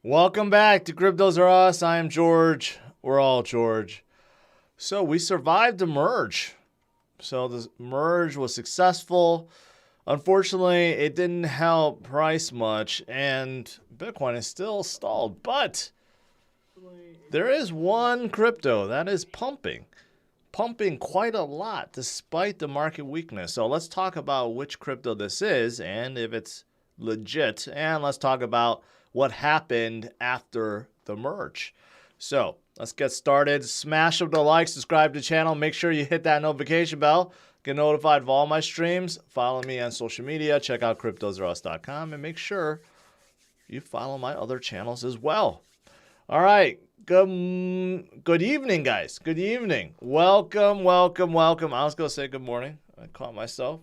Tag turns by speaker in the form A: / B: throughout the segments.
A: Welcome back to CryptosRUs. I am George. We're all George. So we survived the merge. So the merge was successful. Unfortunately, it didn't help price much, and Bitcoin is still stalled. But there is one crypto that is pumping quite a lot despite the market weakness. So let's talk about which crypto this is and if it's legit, and let's talk about what happened after the merge. So let's get started. Smash up the like, subscribe to the channel, make sure you hit that notification bell, get notified of all my streams, follow me on social media, check out CryptosRUs.com, and make sure you follow my other channels as well. All right, good evening, guys. Good evening. Welcome. I was going to say good morning. I caught myself.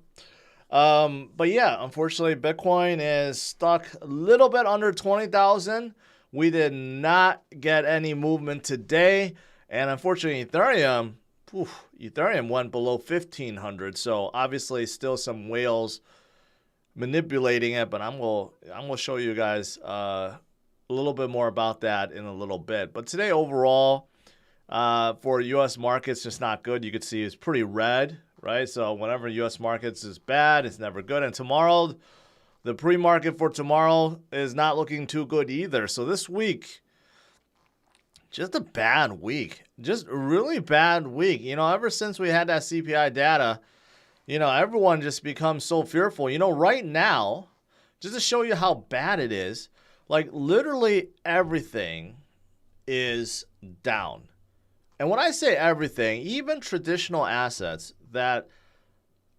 A: But yeah, unfortunately, Bitcoin is stuck a little bit under 20,000. We did not get any movement today. And unfortunately, Ethereum went below 1,500. So obviously still some whales manipulating it, but I'm going to show you guys, a little bit more about that in a little bit. But today overall, for U.S. markets, just not good. You can see it's pretty red, right? So whenever U.S. markets is bad, it's never good. And tomorrow, the pre-market for tomorrow is not looking too good either. So this week, just a bad week. Just a really bad week. You know, ever since we had that CPI data, you know, everyone just becomes so fearful. You know, right now, just to show you how bad it is, like literally everything is down. And when I say everything, even traditional assets that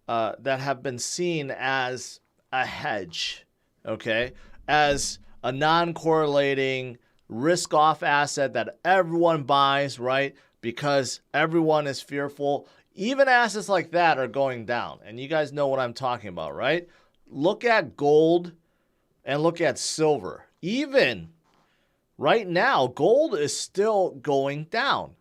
A: have been seen as a hedge, okay, as a non-correlating risk-off asset that everyone buys, right, because everyone is fearful, even assets like that are going down. And you guys know what I'm talking about, right? Look at gold and look at silver. Even right now, gold is still going down,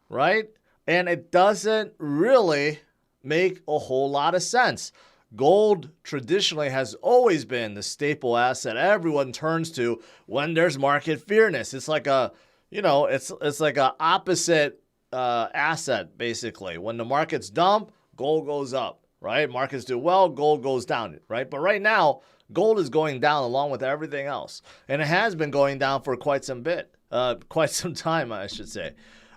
A: right? And it doesn't really make a whole lot of sense. Gold traditionally has always been the staple asset everyone turns to when there's market fearness. It's like a, you know, it's like a opposite asset basically. When the markets dump, gold goes up, right? Markets do well, gold goes down, right? But right now, gold is going down along with everything else. And it has been going down for quite some time, I should say.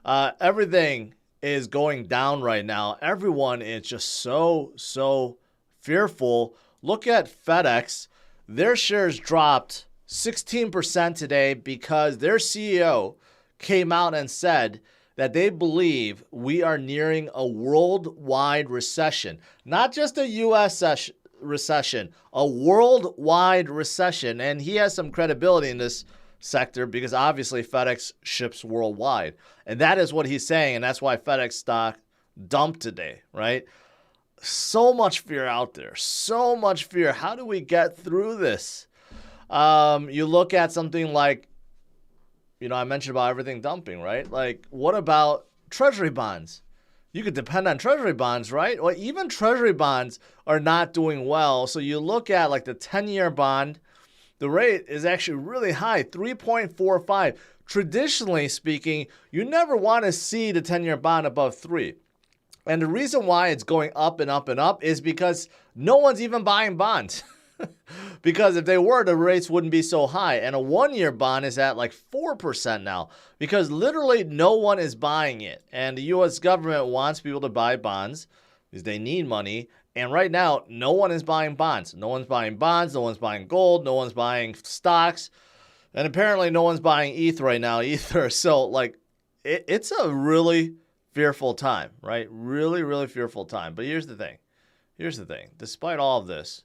A: Everything is going down right now. Everyone is just so fearful. Look at FedEx. Their shares dropped 16% today because their CEO came out and said that they believe we are nearing a worldwide recession. Not just a U.S. recession, a worldwide recession. And he has some credibility in this sector because obviously FedEx ships worldwide. And that is what he's saying. And that's why FedEx stock dumped today, right? So much fear out there. So much fear. How do we get through this? You look at something like, you know, I mentioned about everything dumping, right? Like, what about treasury bonds? You could depend on treasury bonds, right? Well, even treasury bonds are not doing well. So you look at like the 10-year bond, the rate is actually really high, 3.45. Traditionally speaking, you never want to see the 10-year bond above 3. And the reason why it's going up and up and up is because no one's even buying bonds. Because if they were, the rates wouldn't be so high. And a 1-year bond is at like 4% now because literally no one is buying it. And the U.S. government wants people to buy bonds because they need money. And right now, no one is buying bonds. No one's buying bonds. No one's buying gold. No one's buying stocks. And apparently no one's buying ETH right now either. So like it's a really fearful time, right? Really fearful time. But here's the thing. Despite all of this,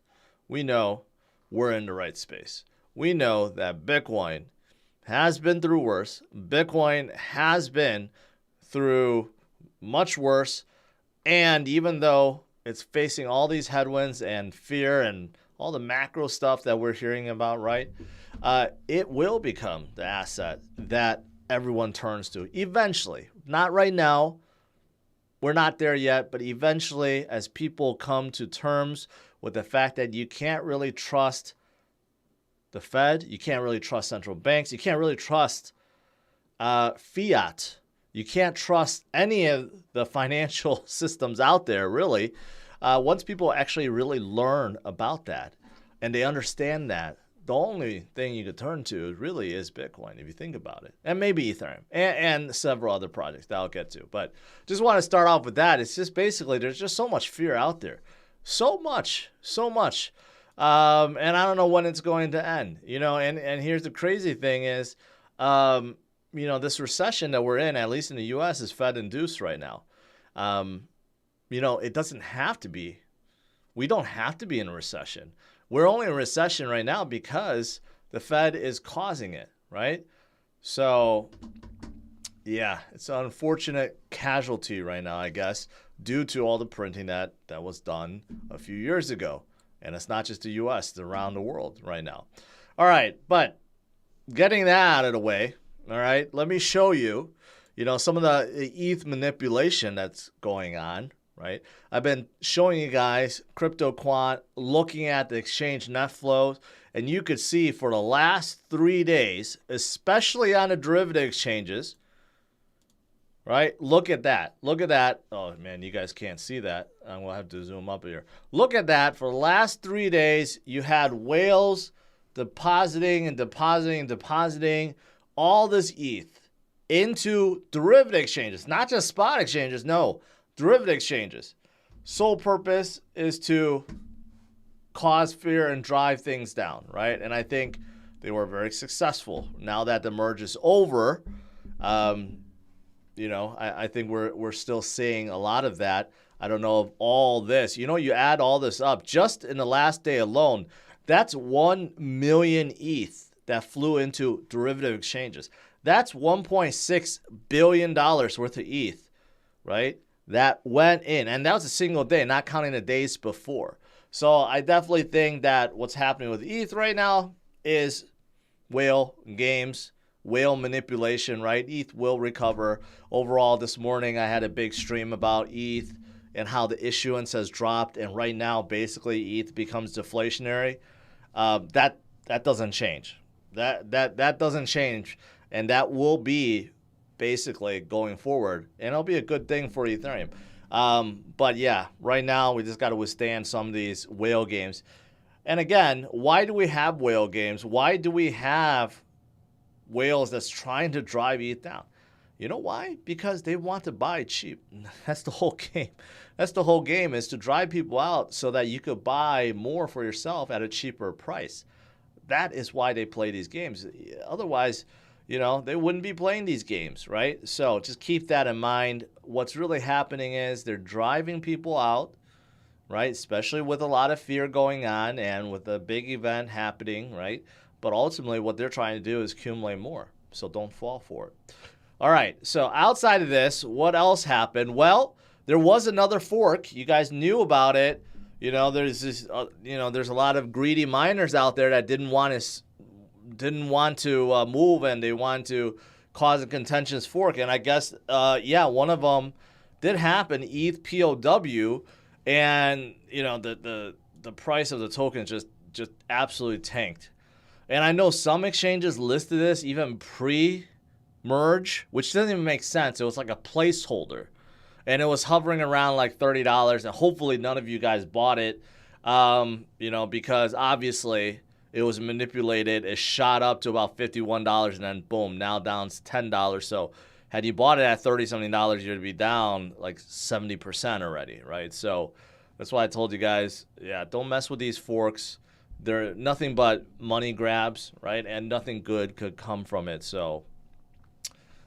A: we know we're in the right space. We know that Bitcoin has been through worse. Bitcoin has been through much worse. And even though it's facing all these headwinds and fear and all the macro stuff that we're hearing about, right? It will become the asset that everyone turns to eventually. Not right now. We're not there yet, but eventually as people come to terms with the fact that you can't really trust the Fed. You can't really trust central banks. You can't really trust fiat. You can't trust any of the financial systems out there, really. Once people actually really learn about that and they understand that, the only thing you could turn to really is Bitcoin, if you think about it. And maybe Ethereum and several other projects that I'll get to. But just want to start off with that. It's just basically there's just so much fear out there. So much. And I don't know when it's going to end. And here's the crazy thing is, this recession that we're in, at least in the U.S., is Fed-induced right now. It doesn't have to be. We don't have to be in a recession. We're only in a recession right now because the Fed is causing it, right? So, yeah, it's an unfortunate casualty right now, I guess, due to all the printing that was done a few years ago. And it's not just the U.S., it's around the world right now. All right, but getting that out of the way, all right, let me show you, some of the ETH manipulation that's going on. Right, I've been showing you guys CryptoQuant, looking at the exchange net flows, and you could see for the last 3 days, especially on the derivative exchanges, right? Look at that. Oh, man, you guys can't see that. I'm going to have to zoom up here. Look at that. For the last 3 days, you had whales depositing all this ETH into derivative exchanges, not just spot exchanges, no. Derivative exchanges. Sole purpose is to cause fear and drive things down, right? And I think they were very successful. Now that the merge is over, I think we're still seeing a lot of that. I don't know of all this. You add all this up, just in the last day alone, that's 1 million ETH that flew into derivative exchanges. That's $1.6 billion worth of ETH, right? That went in, and that was a single day, not counting the days before. So I definitely think that what's happening with ETH right now is whale games, whale manipulation, right? ETH will recover. Overall, this morning I had a big stream about ETH and how the issuance has dropped, and right now basically ETH becomes deflationary. That doesn't change. That doesn't change, and that will be basically going forward, and it'll be a good thing for Ethereum. But yeah, right now we just got to withstand some of these whale games. And again, why do we have whale games? Why do we have whales that's trying to drive ETH down? You know why? Because they want to buy cheap. That's the whole game. That's the whole game, is to drive people out so that you could buy more for yourself at a cheaper price. That is why they play these games. Otherwise, they wouldn't be playing these games, right? So just keep that in mind. What's really happening is they're driving people out, right? Especially with a lot of fear going on and with a big event happening, right? But ultimately what they're trying to do is accumulate more. So don't fall for it. All right. So outside of this, what else happened? Well, there was another fork. You guys knew about it. There's this, there's a lot of greedy miners out there that didn't want to move, and they want to cause a contentious fork. And I guess, one of them did happen, ETHPoW, and the price of the token just absolutely tanked. And I know some exchanges listed this even pre-merge, which doesn't even make sense. It was like a placeholder, and it was hovering around like $30. And hopefully none of you guys bought it, because obviously it was manipulated. It shot up to about $51, and then boom, now down to $10. So had you bought it at $30-something, you'd be down like 70% already, right? So that's why I told you guys, don't mess with these forks. They're nothing but money grabs, right? And nothing good could come from it. So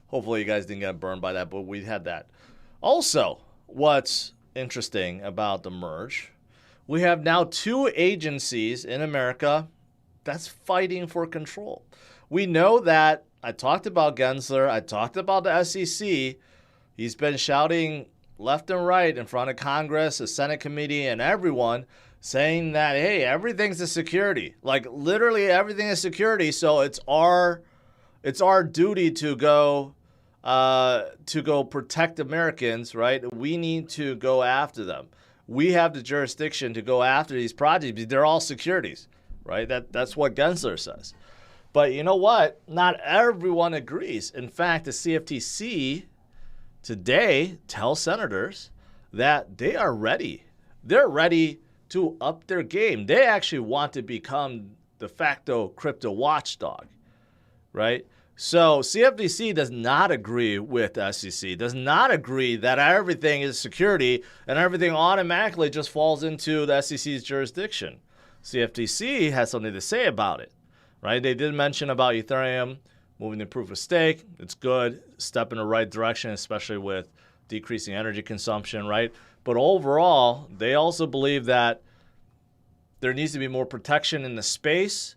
A: hopefully you guys didn't get burned by that, but we had that. Also, what's interesting about the merge, we have now 2 agencies in America that's fighting for control. We know that I talked about Gensler. I talked about the SEC. He's been shouting left and right in front of Congress, the Senate committee, and everyone, saying that, hey, everything's a security. Like literally everything is security. So it's our duty to go protect Americans, right? We need to go after them. We have the jurisdiction to go after these projects because they're all securities. right? That's what Gensler says. But you know what? Not everyone agrees. In fact, the CFTC today tells senators that they are ready. They're ready to up their game. They actually want to become de facto crypto watchdog, right? So CFTC does not agree with the SEC, does not agree that everything is security and everything automatically just falls into the SEC's jurisdiction. CFTC has something to say about it, right? They did mention about Ethereum moving to proof of stake. It's good, step in the right direction, especially with decreasing energy consumption, right? But overall, they also believe that there needs to be more protection in the space,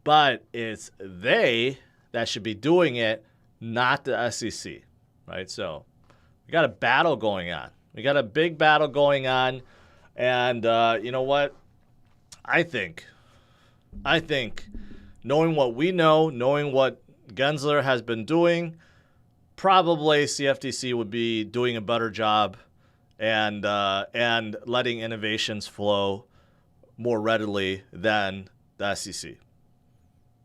A: but it's they that should be doing it, not the SEC, right? So we got a battle going on. We got a big battle going on. And you know what? I think knowing what we know, knowing what Gensler has been doing, probably CFTC would be doing a better job and letting innovations flow more readily than the SEC.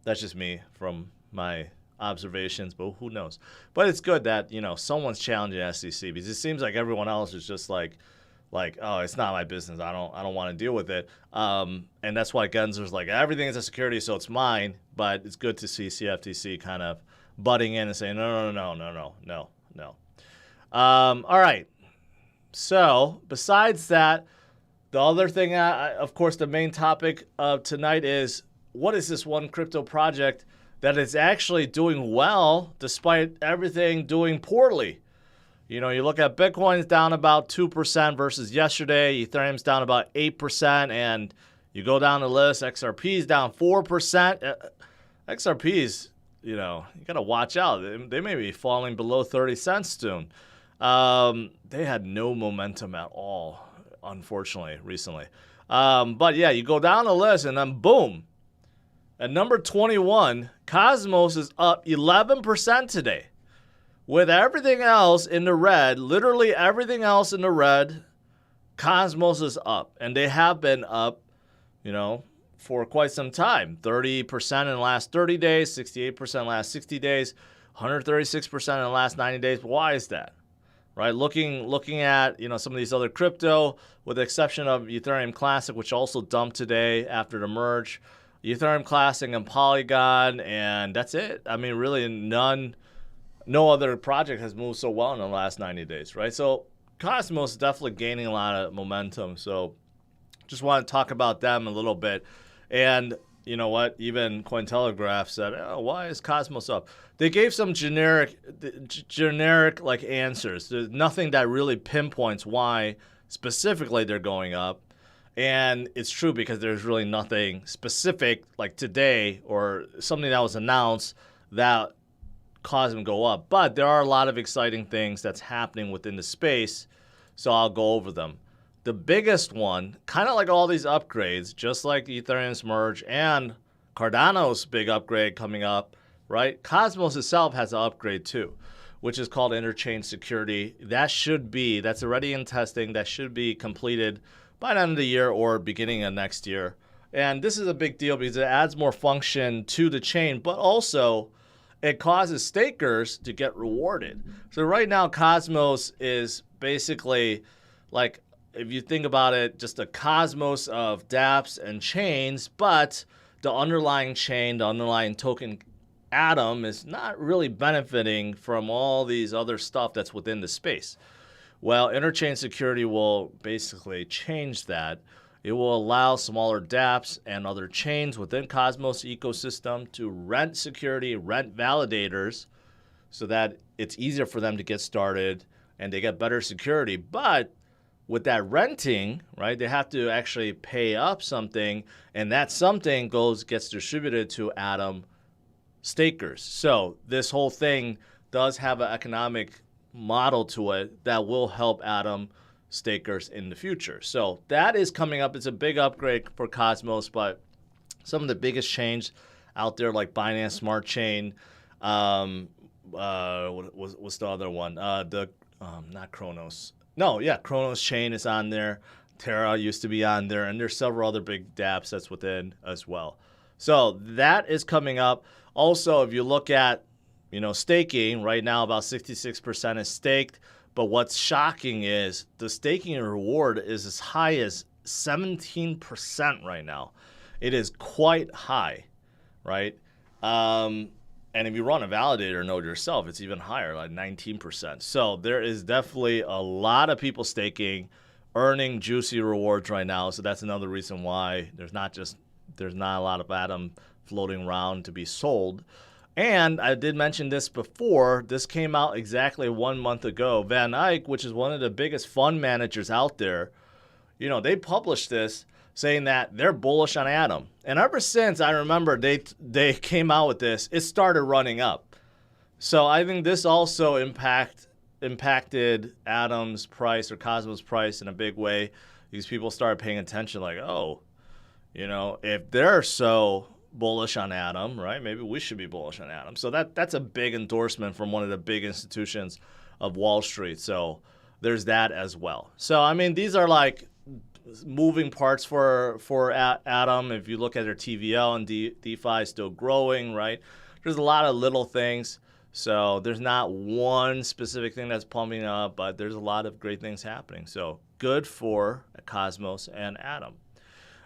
A: That's just me from my observations, but who knows? But it's good that, you know, someone's challenging the SEC, because it seems like everyone else is just like, oh, it's not my business. I don't want to deal with it. And that's why Gensler's like, everything is a security, so it's mine. But it's good to see CFTC kind of butting in and saying, no. All right. So besides that, the other thing, of course, the main topic of tonight is, what is this one crypto project that is actually doing well despite everything doing poorly? You know, you look at Bitcoin's down about 2% versus yesterday. Ethereum's down about 8%. And you go down the list, XRP's down 4%. XRP's, you know, you got to watch out. They may be falling below 30 cents soon. They had no momentum at all, unfortunately, recently. But yeah, you go down the list and then boom. At number 21, Cosmos is up 11% today. With everything else in the red, literally everything else in the red, Cosmos is up. And they have been up, you know, for quite some time. 30% in the last 30 days, 68% in the last 60 days, 136% in the last 90 days. Why is that? Right? Looking at, you know, some of these other crypto, with the exception of Ethereum Classic, which also dumped today after the merge. Ethereum Classic and Polygon, and that's it. I mean, really no other project has moved so well in the last 90 days, right? So Cosmos is definitely gaining a lot of momentum. So just want to talk about them a little bit. And you know what? Even Cointelegraph said, oh, why is Cosmos up? They gave some generic like answers. There's nothing that really pinpoints why specifically they're going up. And it's true, because there's really nothing specific like today or something that was announced that caused them to go up. But there are a lot of exciting things that's happening within the space, so I'll go over them. The biggest one, kind of like all these upgrades, just like Ethereum's merge and Cardano's big upgrade coming up, right? Cosmos itself has an upgrade too, which is called interchain security. That's already in testing. That should be completed by the end of the year or beginning of next year. And this is a big deal because it adds more function to the chain, but also it causes stakers to get rewarded. So right now, Cosmos is basically like, if you think about it, just a cosmos of dApps and chains, but the underlying chain, the underlying token atom is not really benefiting from all these other stuff that's within the space. Well, interchain security will basically change that. It will allow smaller dApps and other chains within Cosmos ecosystem to rent security, rent validators, so that it's easier for them to get started and they get better security. But with that renting, right, they have to actually pay up something, and that something gets distributed to Atom stakers. So this whole thing does have an economic model to it that will help Atom stakers in the future. So that is coming up. It's a big upgrade for Cosmos, but some of the biggest change out there, like Binance Smart Chain, what's the other one? Not Kronos. No, yeah, Kronos Chain is on there. Terra used to be on there, and there's several other big dApps that's within as well. So that is coming up. Also, if you look at, staking, right now about 66% is staked. But what's shocking is the staking reward is as high as 17% right now. It is quite high, right? And if you run a validator node yourself, it's even higher, like 19%. So there is definitely a lot of people staking, earning juicy rewards right now. So that's another reason why there's not a lot of Atom floating around to be sold. And I did mention this before. This came out exactly 1 month ago. Van Eyck, which is one of the biggest fund managers out there, they published this saying that they're bullish on Atom. And ever since I remember they came out with this, it started running up. So I think this also impacted Atom's price or Cosmos price in a big way. These people started paying attention like, oh, if they're so bullish on Atom, right? Maybe we should be bullish on Atom. So that's a big endorsement from one of the big institutions of Wall Street. So there's that as well. So, I mean, these are like moving parts for Atom. If you look at their TVL and DeFi is still growing, right? There's a lot of little things. So there's not one specific thing that's pumping up, but there's a lot of great things happening. So good for Cosmos and Atom.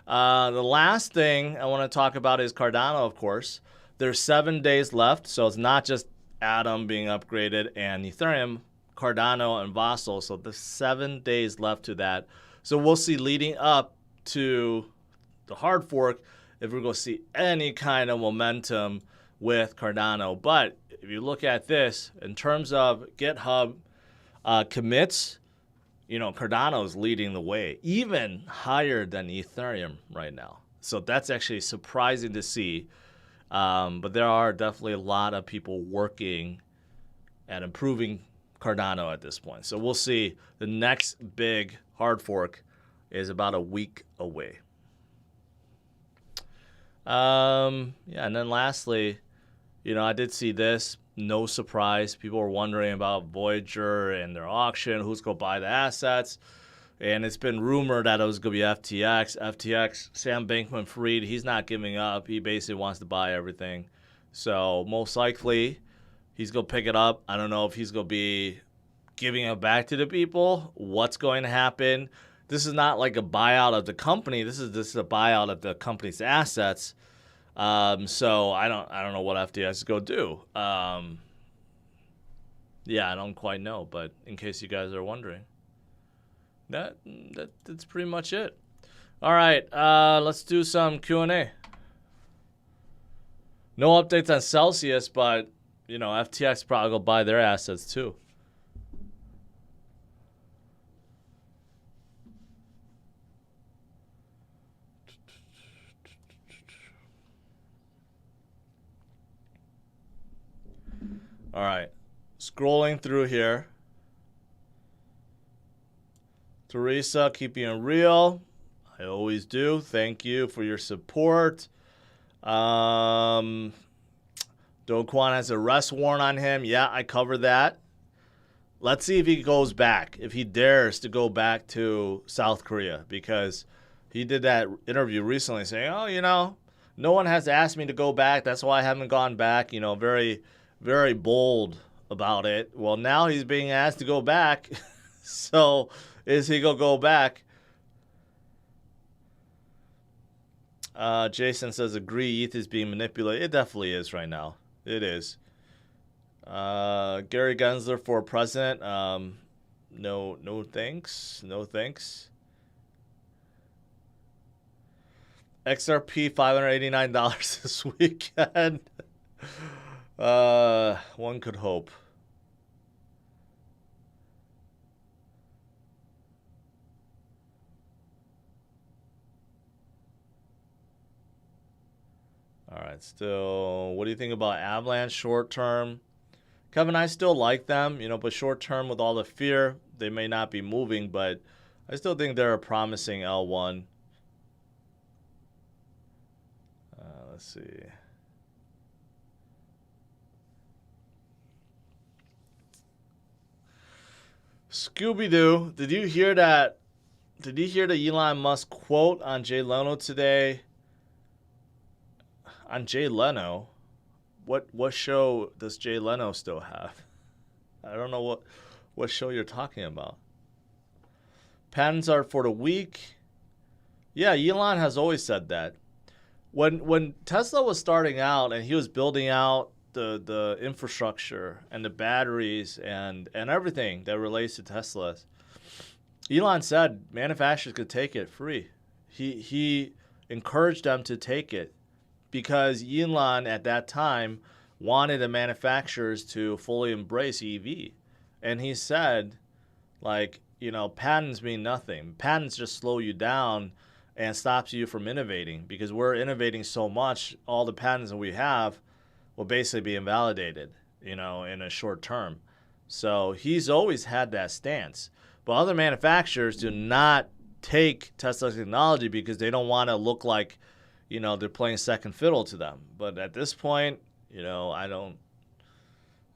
A: The last thing I want to talk about is Cardano, of course. There's 7 days left, so it's not just Atom being upgraded and Ethereum, Cardano, and Vassal. So there's 7 days left to that. So we'll see leading up to the hard fork if we're going to see any kind of momentum with Cardano. But if you look at this, in terms of GitHub commits, Cardano is leading the way, even higher than Ethereum right now. So that's actually surprising to see. But there are definitely a lot of people working at improving Cardano at this point. So we'll see. The next big hard fork is about a week away. And then lastly, I did see this. No surprise. People were wondering about Voyager and their auction, who's going to buy the assets. And it's been rumored that it was going to be FTX. FTX, Sam Bankman-Fried, he's not giving up. He basically wants to buy everything. So most likely, he's going to pick it up. I don't know if he's going to be giving it back to the people. What's going to happen? This is not like a buyout of the company. This is a buyout of the company's assets. So I don't know what FTX is going to do. I don't quite know, but in case you guys are wondering, that's pretty much it. All right, let's do some Q&A. No updates on Celsius, but FTX probably go buy their assets too. All right, scrolling through here. Teresa, keeping it real. I always do. Thank you for your support. Do Kwon has a arrest warrant on him. Yeah, I covered that. Let's see if he goes back, if he dares to go back to South Korea, because he did that interview recently saying, no one has asked me to go back. That's why I haven't gone back. Very, very bold about it. Well, now he's being asked to go back. So is he going to go back? Jason says, agree, ETH is being manipulated. It definitely is right now. It is. Gary Gensler for president. No thanks. No thanks. XRP $589 this weekend. One could hope. All right, still, what do you think about Avalanche short term? Kevin, I still like them, but short term with all the fear, they may not be moving, but I still think they're a promising L1. Let's see. Scooby-Doo, did you hear that? Did you hear the Elon Musk quote on Jay Leno today? On Jay Leno, what show does Jay Leno still have? I don't know what show you're talking about. Patents are for the weak. Yeah, Elon has always said that. When Tesla was starting out and he was building out the infrastructure and the batteries and everything that relates to Teslas, Elon said manufacturers could take it free. He encouraged them to take it because Elon at that time wanted the manufacturers to fully embrace EV. And he said, like, patents mean nothing. Patents just slow you down and stops you from innovating because we're innovating so much. All the patents that we have will basically be invalidated, in a short term. So he's always had that stance. But other manufacturers do not take Tesla technology because they don't want to look like, they're playing second fiddle to them. But at this point, I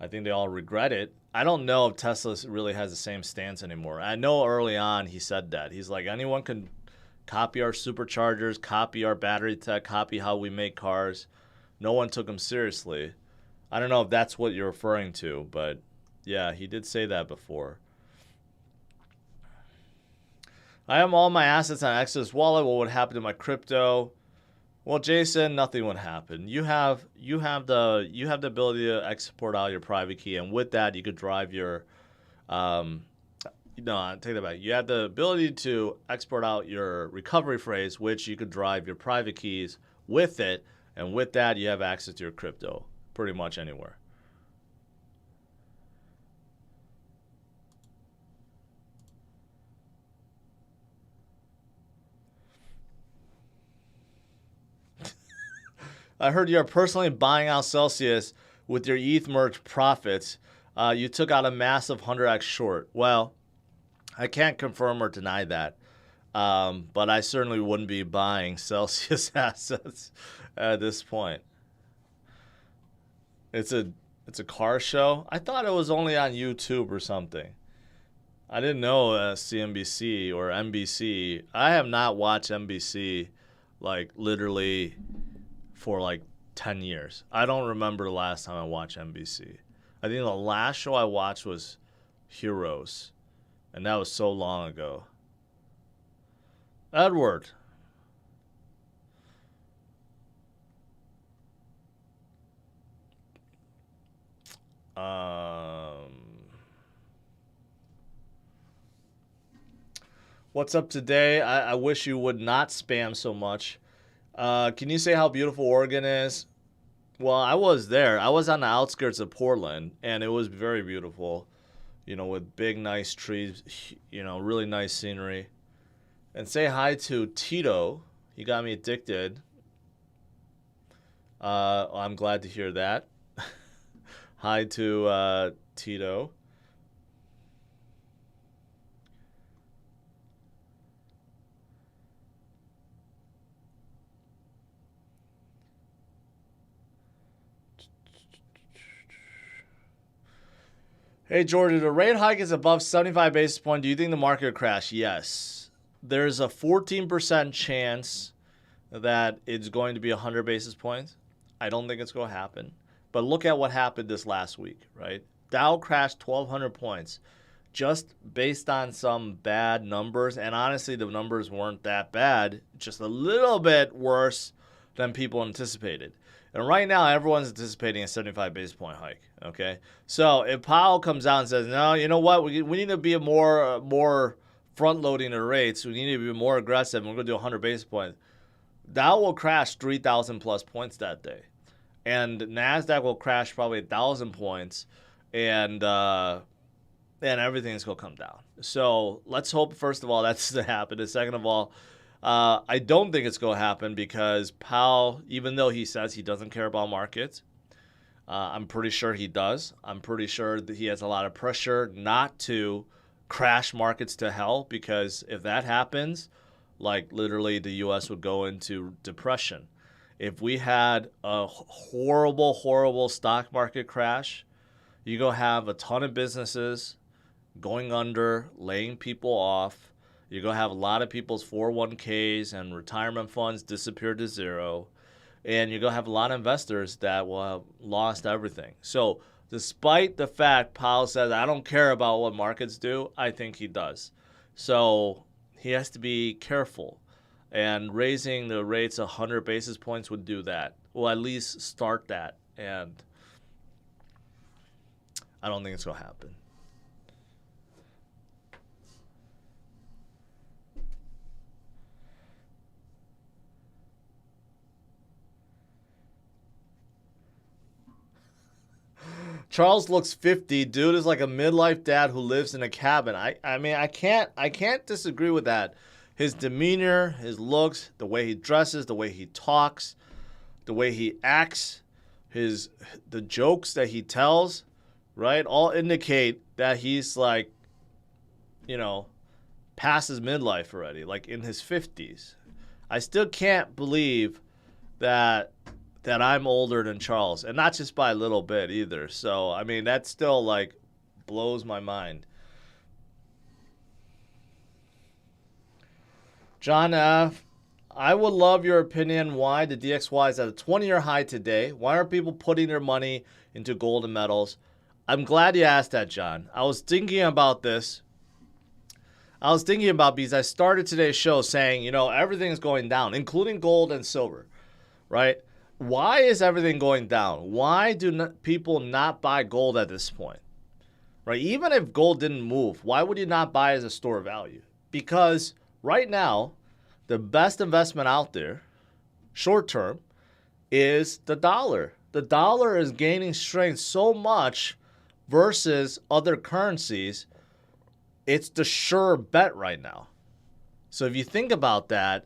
A: think they all regret it. I don't know if Tesla really has the same stance anymore. I know early on he said that. He's like, anyone can copy our superchargers, copy our battery tech, copy how we make cars. No one took him seriously. I don't know if that's what you're referring to, but yeah, he did say that before. I have all my assets on Exodus Wallet. What would happen to my crypto? Well, Jason, nothing would happen. You have the ability to export out your private key, and with that, you could drive your. No, I take that back. You have the ability to export out your recovery phrase, which you could drive your private keys with it, and with that, you have access to your crypto pretty much anywhere. I heard you're personally buying out Celsius with your ETH merge profits. You took out a massive 100x short. Well, I can't confirm or deny that, but I certainly wouldn't be buying Celsius assets at this point. It's a car show. I thought it was only on YouTube or something. I didn't know CNBC or NBC. I have not watched NBC like literally for like 10 years. I don't remember the last time I watched NBC. I think the last show I watched was Heroes, and that was so long ago. Edward. What's up today? I wish you would not spam so much. Can you say how beautiful Oregon is? Well, I was there. I was on the outskirts of Portland, and it was very beautiful, with big, nice trees, really nice scenery. And say hi to Tito. He got me addicted. I'm glad to hear that. Hi to Tito. Hey, George, if the rate hike is above 75 basis points, do you think the market will crash? Yes. There's a 14% chance that it's going to be 100 basis points. I don't think it's going to happen. But look at what happened this last week, right? Dow crashed 1,200 points just based on some bad numbers. And honestly, the numbers weren't that bad, just a little bit worse than people anticipated. And right now, everyone's anticipating a 75 basis point hike, okay? So if Powell comes out and says, no, you know what, we need to be more front-loading the rates, we need to be more aggressive, and we're going to do 100 basis points, Dow will crash 3,000 plus points that day. And NASDAQ will crash probably 1,000 points, and everything's going to come down. So let's hope, first of all, that's to happen. And second of all, I don't think it's going to happen because Powell, even though he says he doesn't care about markets, I'm pretty sure he does. I'm pretty sure that he has a lot of pressure not to crash markets to hell, because if that happens, like literally the U.S. would go into depression. If we had a horrible, horrible stock market crash, you're going to have a ton of businesses going under, laying people off. You're going to have a lot of people's 401ks and retirement funds disappear to zero. and you're going to have a lot of investors that will have lost everything. So despite the fact Powell says, I don't care about what markets do, I think he does. So he has to be careful. And raising the rates 100 basis points would do that. Well, at least start that. And I don't think it's going to happen. Charles looks 50. Dude is like a midlife dad who lives in a cabin. I mean, I can't disagree with that. His demeanor, his looks, the way he dresses, the way he talks, the way he acts, the jokes that he tells, right? All indicate that he's like, you know, past his midlife already, like in his 50s. I still can't believe that I'm older than Charles, and not just by a little bit either. So, I mean, that still like blows my mind. John F., I would love your opinion why the DXY is at a 20-year high today. Why are people putting their money into gold and metals? I'm glad you asked that, John. I was thinking about this. Because I started today's show saying, you know, everything's going down, including gold and silver, right? Why is everything going down? Why do people not buy gold at this point, right? Even if gold didn't move, why would you not buy as a store of value? Because right now, the best investment out there, short term, is the dollar. The dollar is gaining strength so much versus other currencies. It's the sure bet right now. So if you think about that,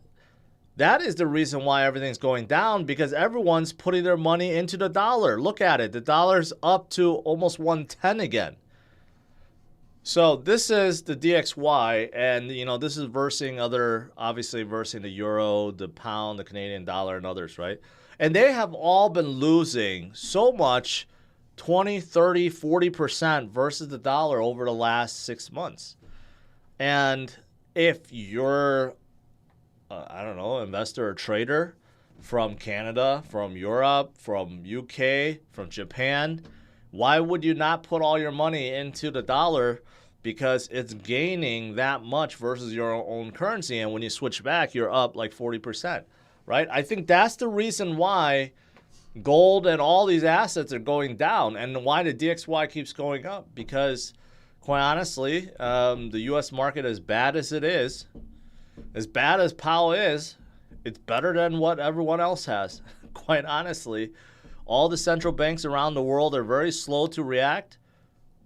A: that is the reason why everything's going down, because everyone's putting their money into the dollar. Look at it. The dollar's up to almost 110 again. So this is the DXY, and you know, this is versing the euro, the pound, the Canadian dollar, and others, right? And they have all been losing so much, 20, 30, 40% versus the dollar over the last 6 months. And if you're, investor or trader from Canada, from Europe, from UK, from Japan, why would you not put all your money into the dollar? Because it's gaining that much versus your own currency. And when you switch back, you're up like 40%, right? I think that's the reason why gold and all these assets are going down and why the DXY keeps going up. Because quite honestly, the U.S. market, as bad as it is, as bad as Powell is, it's better than what everyone else has. Quite honestly, all the central banks around the world are very slow to react.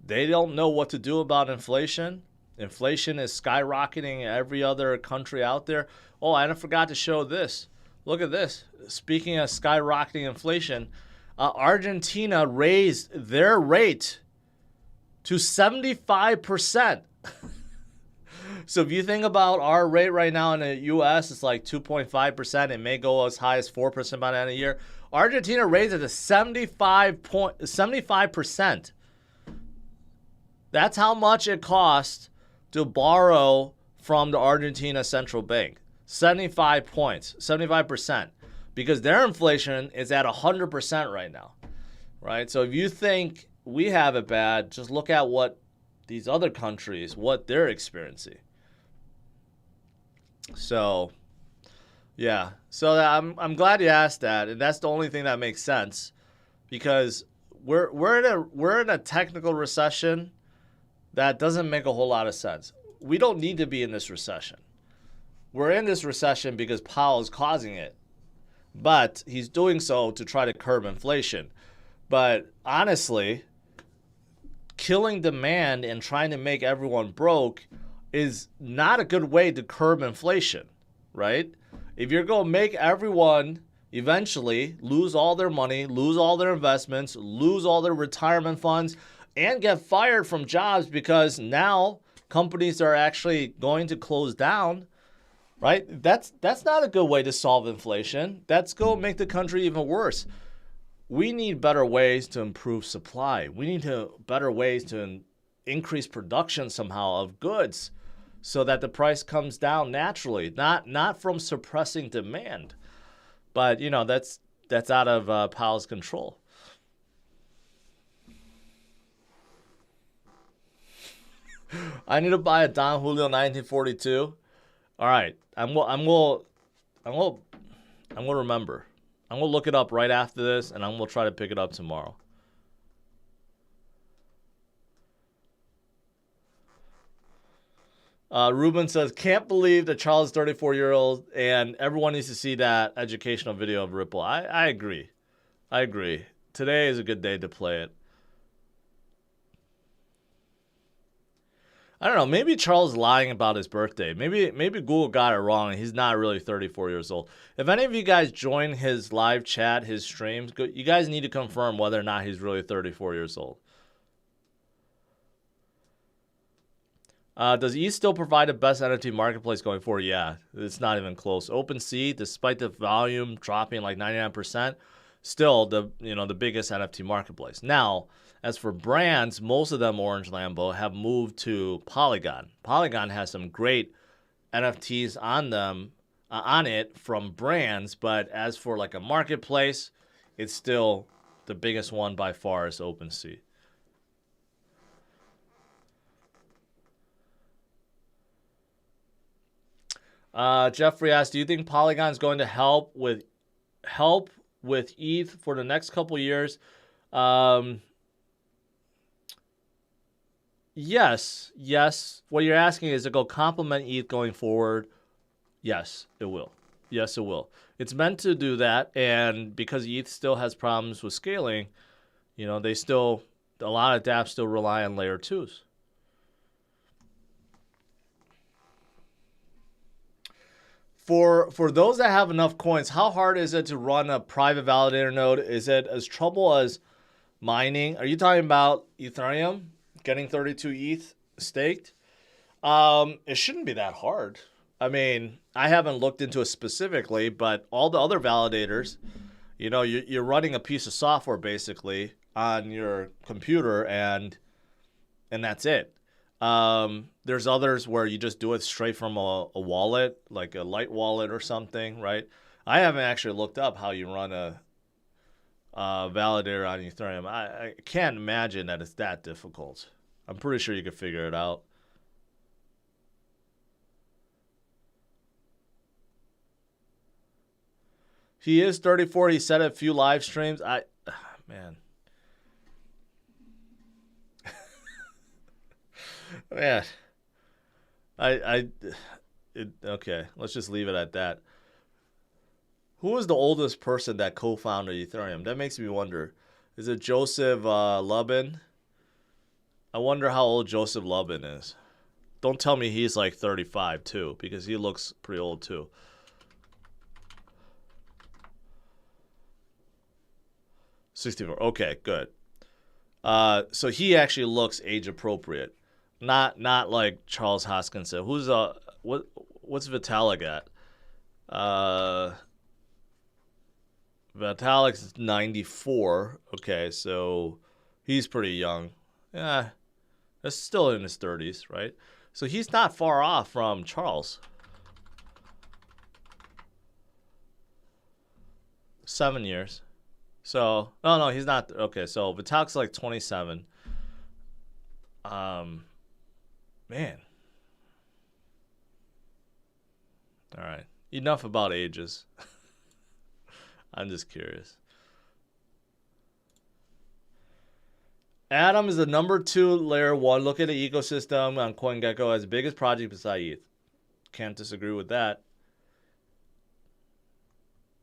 A: They don't know what to do about inflation. Inflation is skyrocketing in every other country out there. Oh, I forgot to show this. Look at this. Speaking of skyrocketing inflation, Argentina raised their rate to 75%. So if you think about our rate right now in the U.S., it's like 2.5%. It may go as high as 4% by the end of the year. Argentina raised it to 75%. That's how much it costs to borrow from the Argentina Central Bank. 75 points, 75%. Because their inflation is at 100% right now, right? So if you think we have it bad, just look at what these other countries, what they're experiencing. So, yeah. So I'm glad you asked that, and that's the only thing that makes sense, because we're in a technical recession that doesn't make a whole lot of sense. We don't need to be in this recession. We're in this recession because Powell is causing it, but he's doing so to try to curb inflation. But honestly, killing demand and trying to make everyone broke is not a good way to curb inflation, right? If you're going to make everyone eventually lose all their money, lose all their investments, lose all their retirement funds, and get fired from jobs because now companies are actually going to close down, right? That's not a good way to solve inflation. That's going to make the country even worse. We need better ways to improve supply. We need better ways to increase production somehow of goods so that the price comes down naturally, not from suppressing demand. But, you know, that's that's out of Powell's control. I need to buy a Don Julio 1942. All right, I'm gonna remember. I'm gonna look it up right after this, and I'm gonna try to pick it up tomorrow. Ruben says, can't believe that Charles is 34-year-old, and everyone needs to see that educational video of Ripple. I agree. I agree. Today is a good day to play it. I don't know. Maybe Charles is lying about his birthday. Maybe Google got it wrong and he's not really 34 years old. If any of you guys join his live chat, his streams, you guys need to confirm whether or not he's really 34 years old. Does ETH still provide the best NFT marketplace going forward? Yeah, it's not even close. OpenSea, despite the volume dropping like 99%, still the biggest NFT marketplace. Now, as for brands, most of them, Orange Lambo, have moved to Polygon. Polygon has some great NFTs on them, on it from brands, but as for like a marketplace, it's still the biggest one by far is OpenSea. Jeffrey asks, do you think Polygon is going to help with ETH for the next couple years? Yes. What you're asking is, it go complement ETH going forward? Yes, it will. Yes, it will. It's meant to do that, and because ETH still has problems with scaling, a lot of dApps still rely on layer 2s. For those that have enough coins, how hard is it to run a private validator node? Is it as trouble as mining? Are you talking about Ethereum getting 32 ETH staked? It shouldn't be that hard. I mean, I haven't looked into it specifically, but all the other validators, you're running a piece of software basically on your computer, and that's it. There's others where you just do it straight from a wallet, like a light wallet or something, right? I haven't actually looked up how you run a validator on Ethereum. I can't imagine that it's that difficult. I'm pretty sure you could figure it out. He is 34. He said a few live streams. Man. Man, okay, let's just leave it at that. Who is the oldest person that co-founded Ethereum? That makes me wonder. Is it Joseph Lubin? I wonder how old Joseph Lubin is. Don't tell me he's like 35 too, because he looks pretty old too. $64. Okay, good. So he actually looks age appropriate. Not like Charles Hoskinson. Who's what's Vitalik at? Vitalik's 94. Okay, so he's pretty young. Yeah, that's still in his 30s, right? So he's not far off from Charles. 7 years. So no, he's not. Okay, so Vitalik's like 27. Man. All right. Enough about ages. I'm just curious. Atom is the number 2 layer 1. Look at the ecosystem on CoinGecko as the biggest project beside ETH. Can't disagree with that.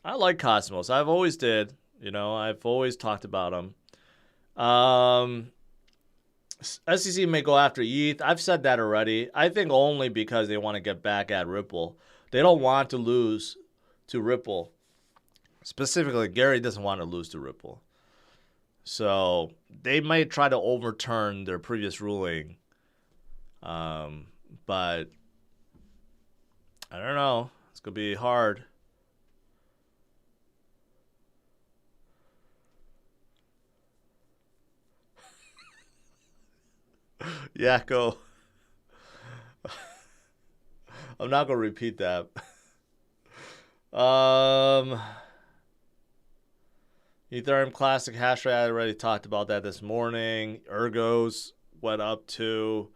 A: I like Cosmos. I've always did. I've always talked about them. SEC may go after ETH. I've said that already. I think only because they want to get back at Ripple. They don't want to lose to Ripple. Specifically, Gary doesn't want to lose to Ripple. So they might try to overturn their previous ruling. But I don't know. It's going to be hard. Yeah, go. I'm not going to repeat that. Ethereum Classic hash rate, I already talked about that this morning. Ergos went up to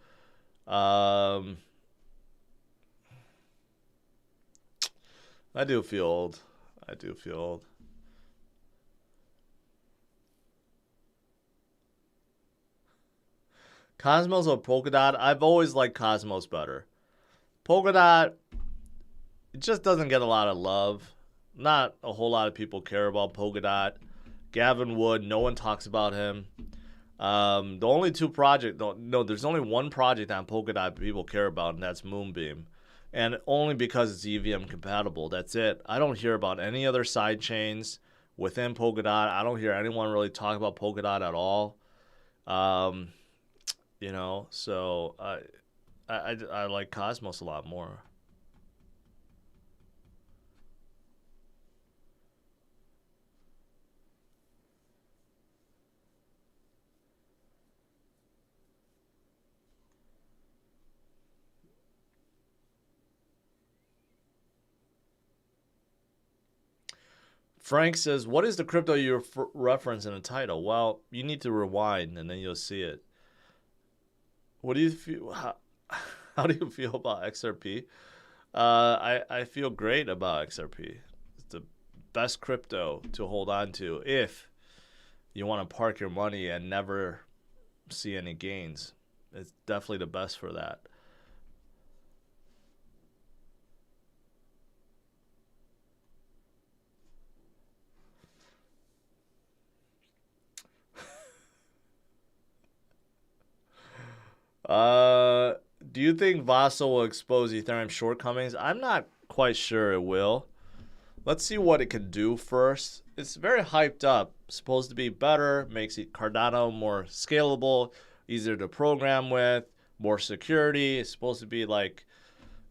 A: I do feel old. I do feel old. Cosmos or Polkadot? I've always liked Cosmos better. Polkadot, it just doesn't get a lot of love. Not a whole lot of people care about Polkadot. Gavin Wood, no one talks about him. The only two projects, there's only one project on Polkadot people care about, and that's Moonbeam. And only because it's EVM compatible. That's it. I don't hear about any other side chains within Polkadot. I don't hear anyone really talk about Polkadot at all. You know, so I like Cosmos a lot more. Frank says, what is the crypto you reference in the title? Well, you need to rewind and then you'll see it. What do you feel? How do you feel about XRP? I feel great about XRP. It's the best crypto to hold on to if you want to park your money and never see any gains. It's definitely the best for that. Do you think Vassal will expose Ethereum shortcomings? I'm not quite sure it will. Let's see what it can do first. It's very hyped up. Supposed to be better, makes Cardano more scalable, easier to program with, more security. It's supposed to be like,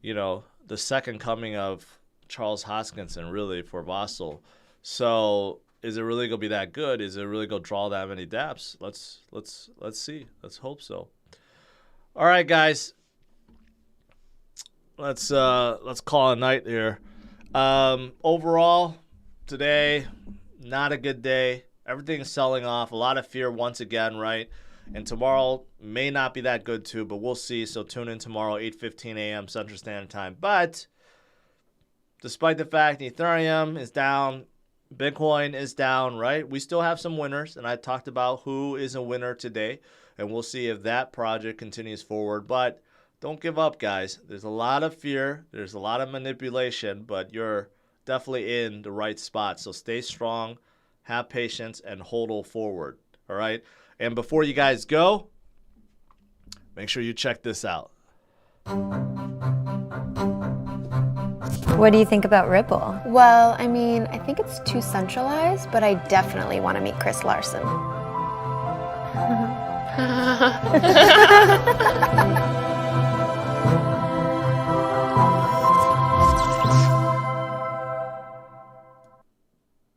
A: you know, the second coming of Charles Hoskinson, really, for Vassal. So is it really gonna be that good? Is it really gonna draw that many dApps? Let's see. Let's hope so. All right, guys. Let's call it a night here. Overall, today, not a good day. Everything's selling off. A lot of fear once again, right? And tomorrow may not be that good too, but we'll see. So tune in tomorrow, 8:15 a.m. Central Standard Time. But despite the fact Ethereum is down, Bitcoin is down, right? We still have some winners, and I talked about who is a winner today, and we'll see if that project continues forward. But don't give up, guys. There's a lot of fear. There's a lot of manipulation, but you're definitely in the right spot. So stay strong, have patience, and hodl forward, all right? And before you guys go, make sure you check this out.
B: What do you think about Ripple?
C: Well, I mean, I think it's too centralized, but I definitely want to meet Chris Larson.